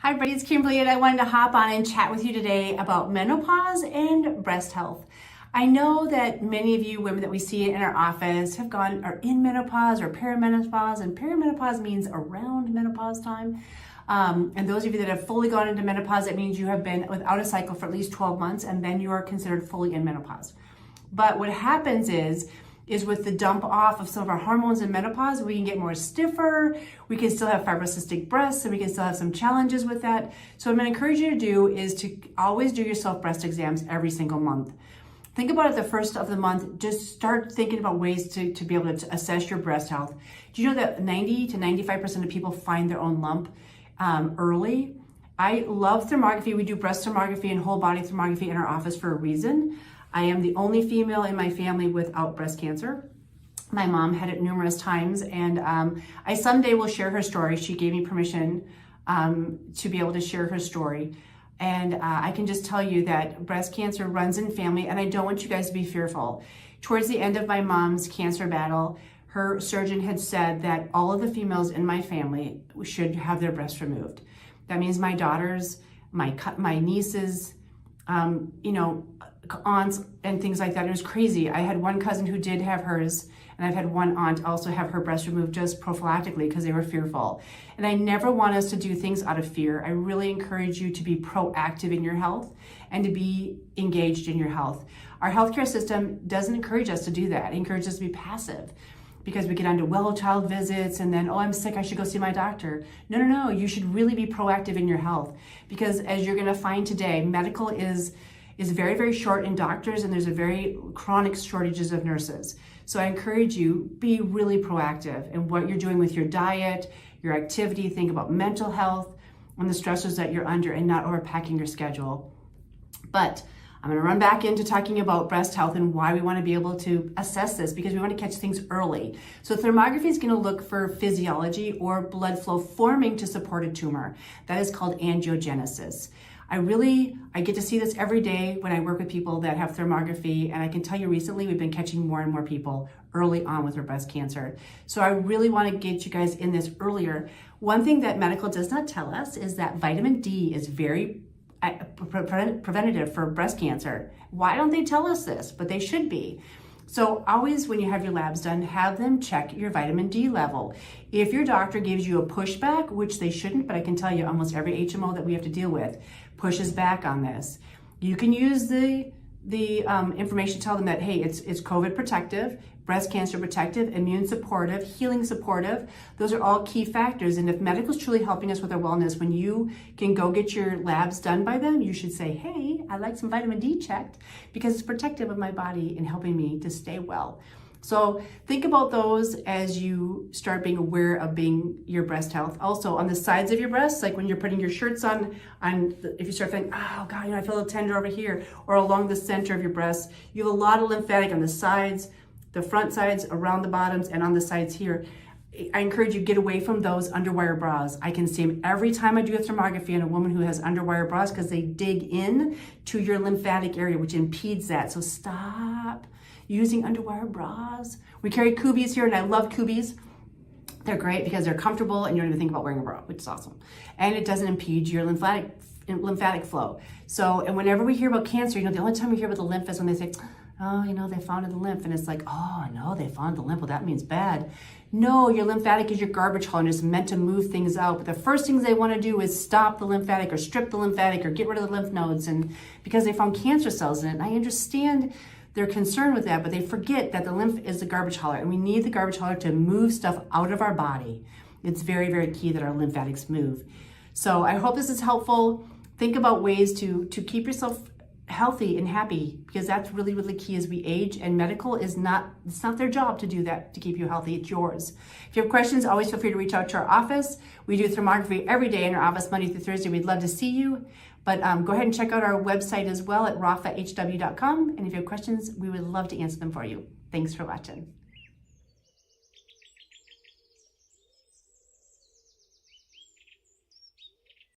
Hi, everybody, it's Kimberly, and I wanted to hop on and chat with you today about menopause and breast health. I know that many of you women that we see in our office are in menopause or perimenopause, and perimenopause means around menopause time. And those of you that have fully gone into menopause, it means you have been without a cycle for at least 12 months, and then you are considered fully in menopause. But what happens is with the dump off of some of our hormones in menopause, we can get more stiffer, we can still have fibrocystic breasts, and we can still have some challenges with that. So what I'm gonna encourage you to do is to always do yourself breast exams every single month. Think about it the first of the month, just start thinking about ways to be able to assess your breast health. Do you know that 90 to 95% of people find their own lump early? I love thermography. We do breast thermography and whole body thermography in our office for a reason. I am the only female in my family without breast cancer. My mom had it numerous times, and I someday will share her story. She gave me permission to be able to share her story. And I can just tell you that breast cancer runs in family, and I don't want you guys to be fearful. Towards the end of my mom's cancer battle, her surgeon had said that all of the females in my family should have their breasts removed. That means my daughters, my nieces, aunts and things like that. It was crazy. I had one cousin who did have hers, and I've had one aunt also have her breast removed just prophylactically because they were fearful. And I never want us to do things out of fear. I really encourage you to be proactive in your health and to be engaged in your health. Our healthcare system doesn't encourage us to do that. It encourages us to be passive because we get onto child visits and then, oh, I'm sick, I should go see my doctor. No, you should really be proactive in your health, because as you're gonna find today, medical is very, very short in doctors, and there's a very chronic shortages of nurses. So I encourage you, be really proactive in what you're doing with your diet, your activity. Think about mental health and the stressors that you're under, and not overpacking your schedule. But I'm gonna run back into talking about breast health and why we wanna be able to assess this, because we wanna catch things early. So thermography is gonna look for physiology or blood flow forming to support a tumor. That is called angiogenesis. I get to see this every day when I work with people that have thermography, and I can tell you recently we've been catching more and more people early on with their breast cancer. So I really want to get you guys in this earlier. One thing that medical does not tell us is that vitamin D is very preventative for breast cancer. Why don't they tell us this? But they should be. So always when you have your labs done, have them check your vitamin D level. If your doctor gives you a pushback, which they shouldn't, but I can tell you almost every HMO that we have to deal with pushes back on this. You can use the information to tell them that, hey, it's COVID protective, breast cancer protective, immune supportive, healing supportive. Those are all key factors. And if medical is truly helping us with our wellness, when you can go get your labs done by them, you should say, hey, I'd like some vitamin D checked because it's protective of my body and helping me to stay well. So think about those as you start being aware of your breast health. Also on the sides of your breasts, like when you're putting your shirts on if you start feeling, oh God, I feel a little tender over here, or along the center of your breasts, you have a lot of lymphatic on the sides, the front sides, around the bottoms, and on the sides here. I encourage you to get away from those underwire bras. I can see them every time I do a thermography on a woman who has underwire bras because they dig in to your lymphatic area, which impedes that. So stop using underwire bras. We carry Kubies here, and I love Kubies. They're great because they're comfortable and you don't even think about wearing a bra, which is awesome. And it doesn't impede your lymphatic flow. So, and whenever we hear about cancer, the only time we hear about the lymph is when they say, oh, they found the lymph. And it's like, oh no, they found the lymph. Well, that means bad. No, your lymphatic is your garbage haul and it's meant to move things out. But the first things they want to do is stop the lymphatic or strip the lymphatic or get rid of the lymph nodes, and because they found cancer cells in it. And I understand their concern with that, but they forget that the lymph is the garbage hauler, and we need the garbage hauler to move stuff out of our body. It's very, very key that our lymphatics move. So I hope this is helpful. Think about ways to keep yourself healthy and happy, because that's really, really key as we age, and medical it's not their job to do that, to keep you healthy. It's yours. If you have questions, always feel free to reach out to our office. We do thermography every day in our office, Monday through Thursday. We'd love to see you. But go ahead and check out our website as well at rafahw.com. And if you have questions, we would love to answer them for you. Thanks for watching.